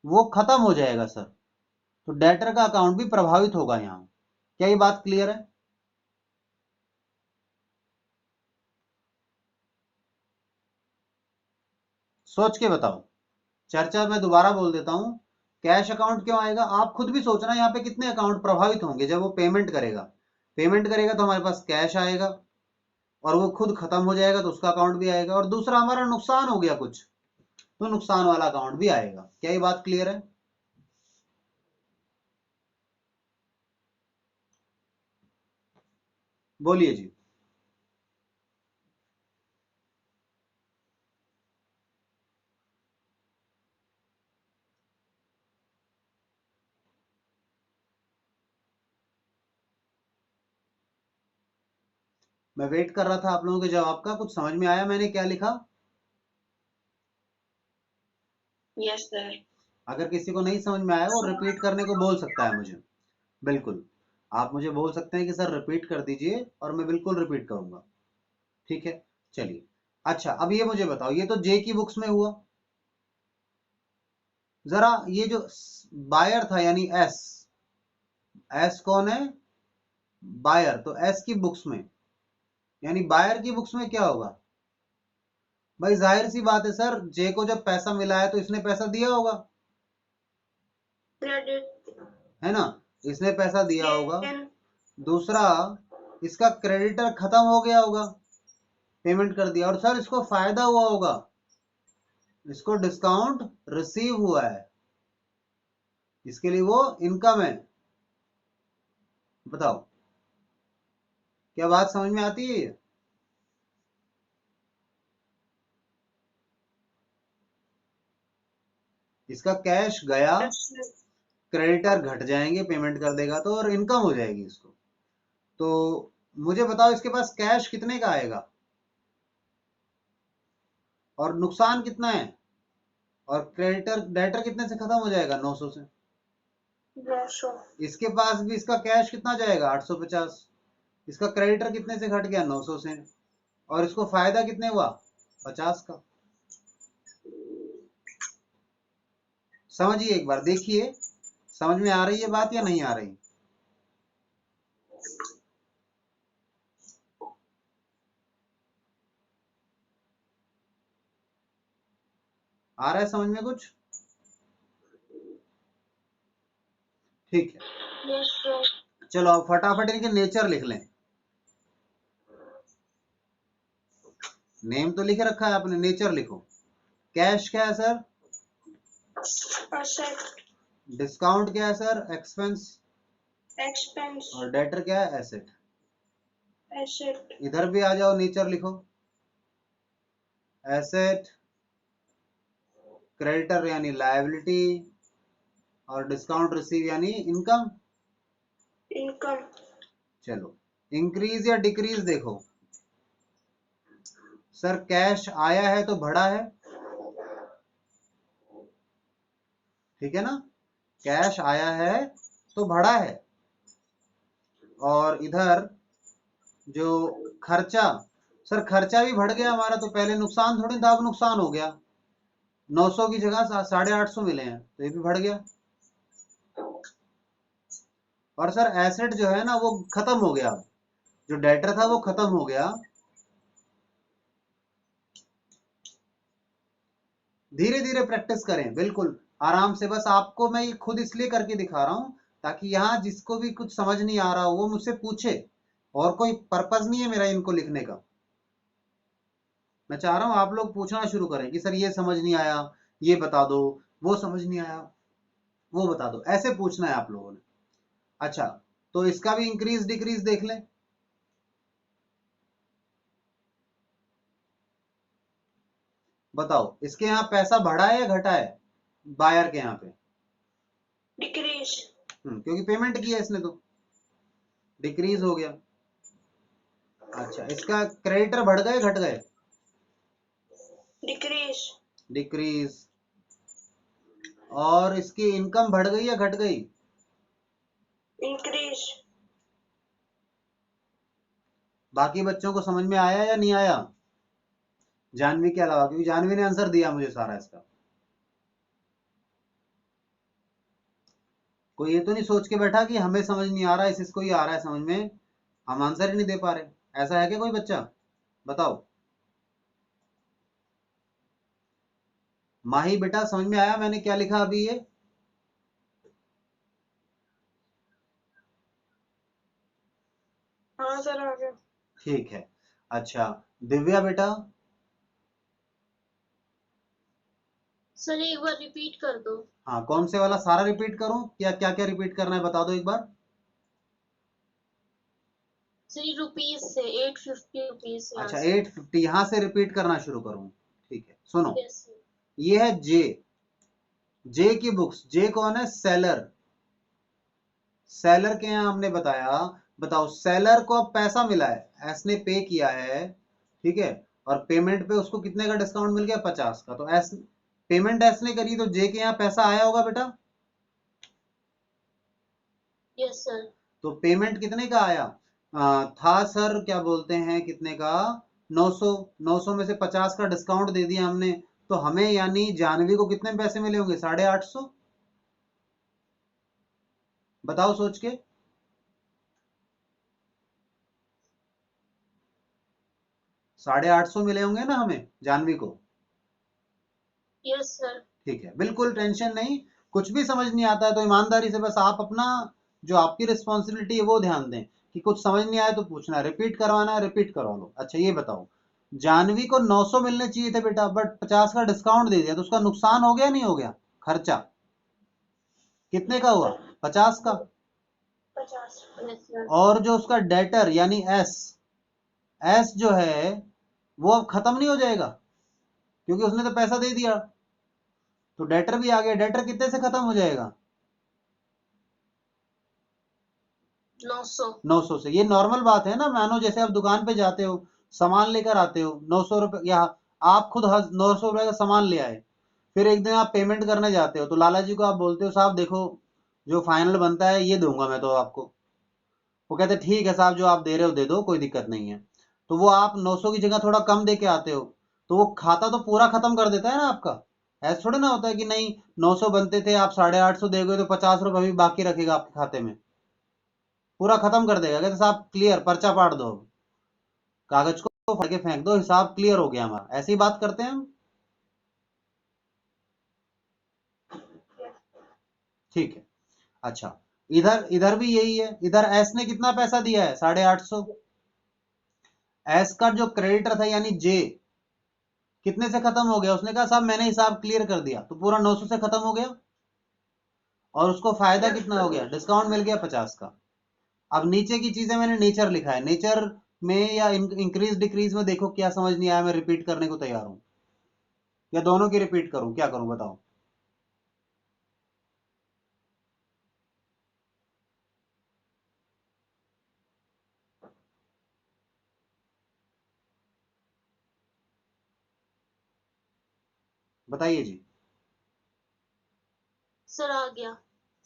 वो खत्म हो जाएगा सर, तो डेटर का अकाउंट भी प्रभावित होगा यहाँ। क्या ये बात क्लियर है? सोच के बताओ, चर्चा में दोबारा बोल देता हूं, कैश अकाउंट क्यों आएगा आप खुद भी सोचना, यहाँ पे कितने अकाउंट प्रभावित होंगे जब वो पेमेंट करेगा। पेमेंट करेगा तो हमारे पास कैश आएगा और वो खुद खत्म हो जाएगा तो उसका अकाउंट भी आएगा, और दूसरा हमारा नुकसान हो गया कुछ तो नुकसान वाला अकाउंट भी आएगा। क्या ये बात क्लियर है? बोलिए जी। मैं वेट कर रहा था आप लोगों के जवाब का, कुछ समझ में आया मैंने क्या लिखा? Yes sir. अगर किसी को नहीं समझ में आया वो रिपीट करने को बोल सकता है मुझे, बिल्कुल आप मुझे बोल सकते हैं कि सर रिपीट कर दीजिए और मैं बिल्कुल रिपीट करूंगा। ठीक है, चलिए। अच्छा अब ये मुझे बताओ, ये तो जे की बुक्स में हुआ, जरा ये जो बायर था यानी एस, एस कौन है, बायर, तो एस की बुक्स में यानी बायर की बुक्स में क्या होगा? भाई जाहिर सी बात है सर, जे को जब पैसा मिला है तो इसने पैसा दिया होगा, क्रेडिट। है ना, इसने पैसा दिया होगा। गेन। दूसरा इसका क्रेडिटर खत्म हो गया होगा, पेमेंट कर दिया, और सर इसको फायदा हुआ होगा, इसको डिस्काउंट रिसीव हुआ है, इसके लिए वो इनकम है। बताओ क्या बात समझ में आती है? इसका कैश गया, क्रेडिटर घट जाएंगे पेमेंट कर देगा तो, और इनकम हो जाएगी इसको। तो मुझे बताओ इसके पास कैश कितने का आएगा और नुकसान कितना है, और क्रेडिटर डेटर कितने से खत्म हो जाएगा, 900 से। 900। इसके पास भी इसका कैश कितना जाएगा, 850, इसका क्रेडिटर कितने से घट गया, 900 से, और इसको फायदा कितने हुआ, 50 का। समझिए एक बार, देखिए समझ में आ रही है बात या नहीं आ रही? आ रहा है समझ में कुछ? ठीक है, यस सर। चलो अब फटाफट इनके नेचर लिख लें। नेम तो लिख रखा है आपने, नेचर लिखो। कैश क्या है सर, असेट। डिस्काउंट क्या है सर, एक्सपेंस, एक्सपेंस। और डेटर क्या है, एसेट। एसेट। इधर भी आ जाओ, नेचर लिखो, एसेट, क्रेडिटर यानी लायबिलिटी, और डिस्काउंट रिसीव यानी इनकम। इनकम। चलो इंक्रीज या डिक्रीज देखो, सर कैश आया है तो बढ़ा है, ठीक है ना, कैश आया है तो बढ़ा है, और इधर जो खर्चा सर खर्चा भी बढ़ गया हमारा, तो पहले नुकसान थोड़ी था, अब नुकसान हो गया। 900 की जगह 850 मिले हैं, तो ये भी बढ़ गया। और सर एसेट जो है ना वो खत्म हो गया, जो डेटर था वो खत्म हो गया। धीरे धीरे प्रैक्टिस करें, बिल्कुल आराम से। बस आपको मैं ये खुद इसलिए करके दिखा रहा हूं ताकि यहाँ जिसको भी कुछ समझ नहीं आ रहा हो वो मुझसे पूछे, और कोई पर्पज नहीं है मेरा इनको लिखने का। मैं चाह रहा हूं आप लोग पूछना शुरू करें कि सर ये समझ नहीं आया, ये बता दो, वो समझ नहीं आया, वो बता दो, ऐसे पूछना है आप लोगों ने। अच्छा, तो इसका भी इंक्रीज डिक्रीज देख लें। बताओ इसके यहाँ पैसा बढ़ा है या घटा है, बायर के यहाँ पे? डिक्रीज। क्योंकि पेमेंट की है इसने, तो डिक्रीज हो गया। अच्छा, इसका क्रेडिटर बढ़ गए घट गए? डिक्रीज। डिक्रीज। और इसकी इनकम बढ़ गई या घट गई? इंक्रीज। बाकी बच्चों को समझ में आया या नहीं आया, जानवी के अलावा? क्योंकि जानवी ने आंसर दिया मुझे सारा इसका। कोई ये तो नहीं सोच के बैठा कि हमें समझ नहीं आ रहा, इसको ही आ रहा है समझ में, हम आंसर ही नहीं दे पा रहे। ऐसा है क्या कोई बच्चा? बताओ। माही बेटा समझ में आया मैंने क्या लिखा अभी ये? हाँ सर, आ गया। ठीक है। अच्छा, दिव्या बेटा? सर एक बार रिपीट कर दो। हाँ, कौन से वाला सारा रिपीट करूं, क्या क्या क्या रिपीट करना है बता दो एक बार। सर रुपीज से 850 रुपीज यहाँ अच्छा, से। 850 यहां से रिपीट करना शुरू करूं? ठीक है, सुनो। Yes sir. ये है जे, जे की बुक्स। जे कौन है? सेलर। सेलर के यहाँ हमने बताया, बताओ सेलर को अब पैसा मिला है, एस ने पे किया है, ठीक है, और पेमेंट पे उसको कितने का डिस्काउंट मिल गया? 50 का। तो एस, पेमेंट एस ने करी, तो जे के यहाँ पैसा आया होगा बेटा। Yes sir. तो पेमेंट कितने का आया? था सर, क्या बोलते हैं, कितने का? 900। 900 में से 50 का डिस्काउंट दे दिया हमने, तो हमें यानी जानवी को कितने पैसे मिले होंगे? 850। बताओ सोच के। 850 मिले होंगे ना हमें जानवी को। Yes sir. ठीक है, बिल्कुल टेंशन नहीं। कुछ भी समझ नहीं आता है तो ईमानदारी से बस आप अपना, जो आपकी रिस्पॉन्सिबिलिटी है वो ध्यान दें कि कुछ समझ नहीं आया तो पूछना है, रिपीट करवाना है रिपीट करवा लो। अच्छा ये बताओ, जानवी को 900 मिलने चाहिए थे बेटा, बट 50 का डिस्काउंट दे दिया, तो उसका नुकसान हो गया नहीं हो गया? खर्चा कितने का हुआ? 50 का। 50। Yes sir. और जो उसका डेटर यानी एस, एस जो है वो अब खत्म नहीं हो जाएगा, क्योंकि उसने तो पैसा दे दिया, तो डेटर भी आ गया। डेटर कितने से खत्म हो जाएगा? 900। 900 से। ये नॉर्मल बात है ना, मानो जैसे आप दुकान पे जाते हो, सामान लेकर आते हो, 900 रुपए, या आप खुद 900 रुपए का सामान ले आए, फिर एक दिन आप पेमेंट करने जाते हो, तो लाला जी को आप बोलते हो साहब देखो जो फाइनल बनता है ये दूंगा मैं तो आपको। वो कहते ठीक है साहब, जो आप दे रहे हो दे दो, कोई दिक्कत नहीं है। तो वो आप 900 की जगह थोड़ा कम दे के आते हो, तो वो खाता तो पूरा खत्म कर देता है ना आपका। ऐसा थोड़ा ना होता है कि नहीं, 900 बनते थे, आप 850 दोगे तो 50 रुपए भी बाकी रखेगा आपके खाते में, पूरा खत्म कर देगा। कहते साहब क्लियर, पर्चा पाड़ दो, कागज को फाड़ के फेंक दो, हिसाब क्लियर हो गया हमारा। ऐसी बात करते हैं हम। ठीक है। अच्छा, इधर इधर भी यही है। इधर एस ने कितना पैसा दिया है? 850। एस का जो क्रेडिटर था यानी जे, कितने से खत्म हो गया? उसने कहा साहब मैंने हिसाब क्लियर कर दिया, तो पूरा 900 से खत्म हो गया। और उसको फायदा कितना हो गया? डिस्काउंट मिल गया 50 का। अब नीचे की चीजें मैंने नेचर लिखा है, नेचर में या इंक्रीज डिक्रीज में देखो क्या समझ नहीं आया, मैं रिपीट करने को तैयार हूं, या दोनों की रिपीट करूं, क्या करूं बताओ। बताइए जी। सर आ गया।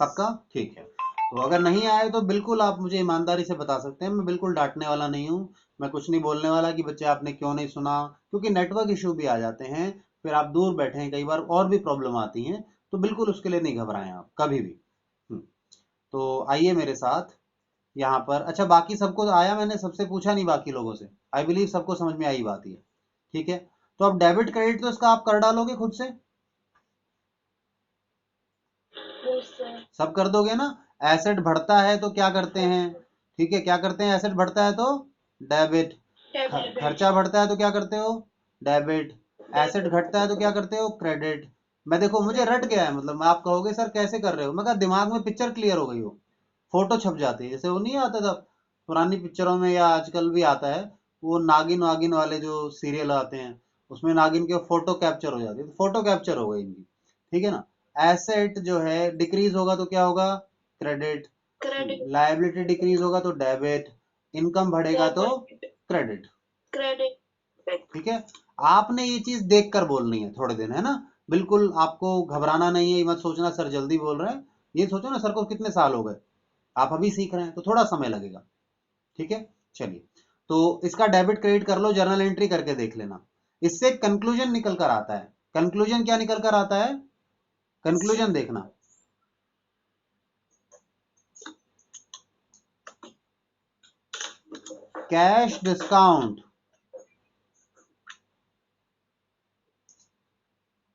पक्का? ठीक है। तो अगर नहीं आए तो बिल्कुल आप मुझे ईमानदारी से बता सकते हैं, मैं बिल्कुल डांटने वाला नहीं हूँ, मैं कुछ नहीं बोलने वाला कि बच्चे आपने क्यों नहीं सुना, क्योंकि नेटवर्क इशू भी आ जाते हैं, फिर आप दूर बैठे हैं, कई बार और भी प्रॉब्लम आती हैं, तो बिल्कुल उसके लिए नहीं घबराएं आप कभी भी। हम्म, तो आइए मेरे साथ यहाँ पर। अच्छा, बाकी सबको तो आया, मैंने सबसे पूछा नहीं बाकी लोगों से, आई बिलीव सबको समझ में आई बात ये। ठीक है, तो अब डेबिट क्रेडिट तो इसका आप कर डालोगे खुद से, yes sir, सब कर दोगे ना। एसेट बढ़ता है तो क्या करते हैं, ठीक है क्या करते हैं, एसेट बढ़ता है तो डेबिट, debit, खर्चा बढ़ता है तो क्या करते हो, डेबिट, एसेट debit, घटता है तो क्या करते हो, क्रेडिट। मैं देखो मुझे रट गया है, मतलब आप कहोगे सर कैसे कर रहे हो, मैं कहा दिमाग में पिक्चर क्लियर हो गई हो, फोटो छप जाती है, जैसे वो नहीं आता था पुरानी पिक्चरों में या आजकल भी आता है, वो नागिन वागिन वाले जो सीरियल आते हैं, उसमें नागिन के फोटो कैप्चर हो जाती है, तो फोटो कैप्चर हो गई इनकी। ठीक है ना, एसेट जो है डिक्रीज होगा तो क्या होगा, क्रेडिट, credit, लायबिलिटी डिक्रीज होगा तो डेबिट, इनकम बढ़ेगा तो debit, क्रेडिट। credit, ठीक है, आपने ये चीज देख कर बोलनी है थोड़े दिन, है ना, बिल्कुल आपको घबराना नहीं है, ये मत सोचना सर जल्दी बोल रहे हैं, ये सोचो ना सर को कितने साल हो गए, आप अभी सीख रहे हैं तो थोड़ा समय लगेगा। ठीक है, चलिए, तो इसका डेबिट क्रेडिट कर लो, जर्नल एंट्री करके देख लेना, इससे कंक्लूजन निकल कर आता है। कंक्लूजन क्या निकल कर आता है, कंक्लूजन देखना, cash discount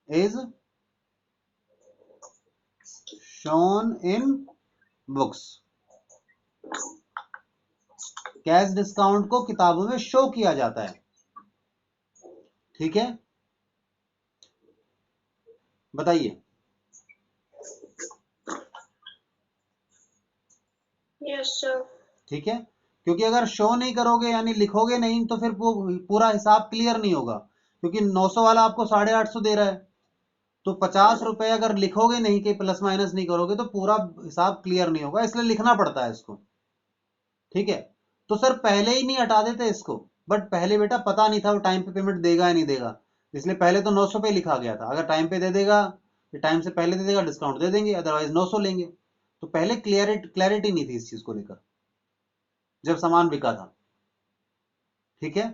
is shown in books, cash discount को किताबों में शो किया जाता है। ठीक है, बताइए, yes sir, ठीक है, क्योंकि अगर शो नहीं करोगे यानी लिखोगे नहीं तो फिर वो पूरा हिसाब क्लियर नहीं होगा, क्योंकि 900 वाला आपको 850 दे रहा है, तो 50 रुपए अगर लिखोगे नहीं कि प्लस माइनस नहीं करोगे तो पूरा हिसाब क्लियर नहीं होगा, इसलिए लिखना पड़ता है इसको। ठीक है, तो सर पहले ही नहीं हटा देते इसको, बट पहले बेटा पता नहीं था वो टाइम पे पेमेंट देगा या नहीं देगा, इसलिए पहले तो 900 पे लिखा गया था, अगर टाइम पे दे देगा, टाइम से पहले दे देगा डिस्काउंट दे देंगे, अदरवाइज 900 लेंगे। तो पहले क्लैरिटी नहीं थी इस चीज को लेकर जब सामान बिका था। ठीक है,